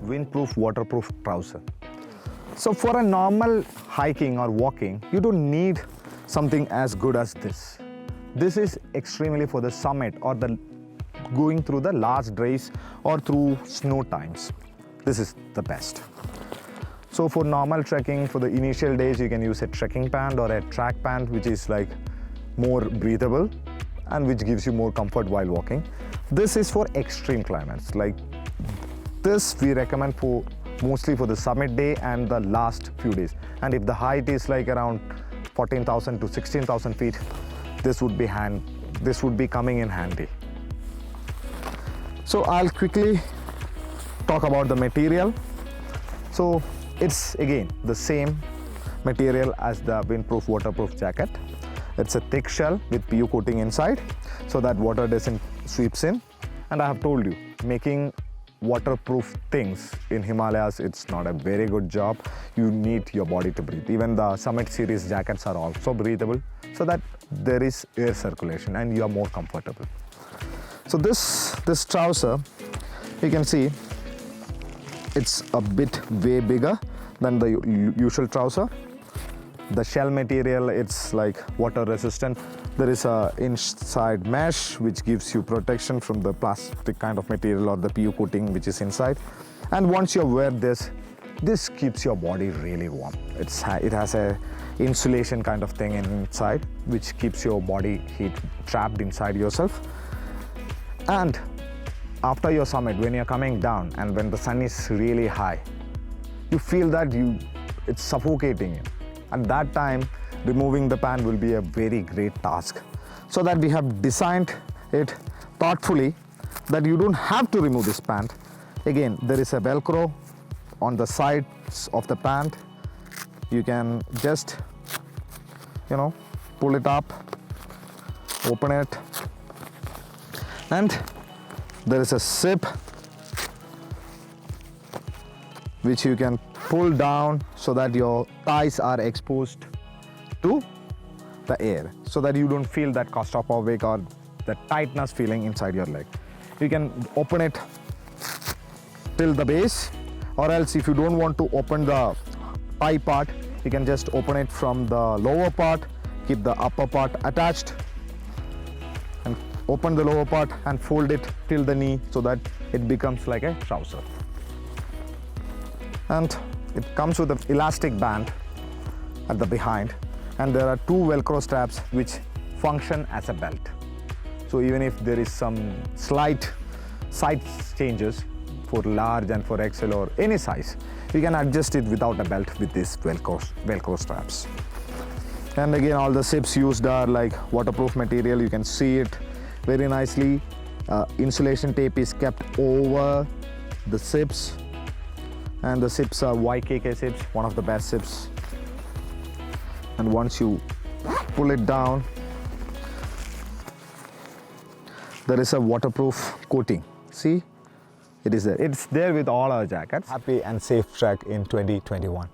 Windproof Waterproof Trouser. So for a normal hiking or walking, you don't need something as good as this. This is extremely for the summit or the going through the last days or through snow times. This is the best. So for normal trekking, for the initial days, you can use a trekking pant or a track pant, which is like more breathable and which gives you more comfort while walking. This is for extreme climates. Like this we recommend for mostly for the summit day and the last few days. And if the height is like around 14,000 to 16,000 feet, this would be coming in handy. So I'll quickly talk about the material. So it's again the same material as the Windproof Waterproof jacket. It's a thick shell with PU coating inside so that water doesn't sweeps in. And I have told you, making waterproof things in Himalayas, it's not a very good job. You need your body to breathe. Even the Summit series jackets are also breathable so that there is air circulation and you are more comfortable. So this trouser, you can see it's a bit way bigger than the usual trouser. The shell material, it's like water resistant. There is a inside mesh which gives you protection from the plastic kind of material or the PU coating which is inside. And once you wear this keeps your body really warm. It has a insulation kind of thing inside which keeps your body heat trapped inside yourself. And after your summit, when you're coming down and when the sun is really high, you feel that it's suffocating you. At that time, removing the pant will be a very great task. So that we have designed it thoughtfully that you don't have to remove this pant. Again, there is a Velcro on the sides of the pant. You can just, pull it up, open it, and there is a zip which you can pull down so that your thighs are exposed to the air so that you don't feel that claustrophobic or the tightness feeling inside your leg. You can open it till the base, or else if you don't want to open the thigh part, you can just open it from the lower part, keep the upper part attached and open the lower part and fold it till the knee so that it becomes like a trouser. And it comes with an elastic band at the behind, and there are two Velcro straps which function as a belt. So even if there is some slight size changes for large and for XL or any size, you can adjust it without a belt with these Velcro straps. And again, all the zips used are like waterproof material. You can see it very nicely. Insulation tape is kept over the zips. And the zips are YKK zips, one of the best zips. And once you pull it down, there is a waterproof coating. See, it is there. It's there with all our jackets. Happy and safe trek in 2021.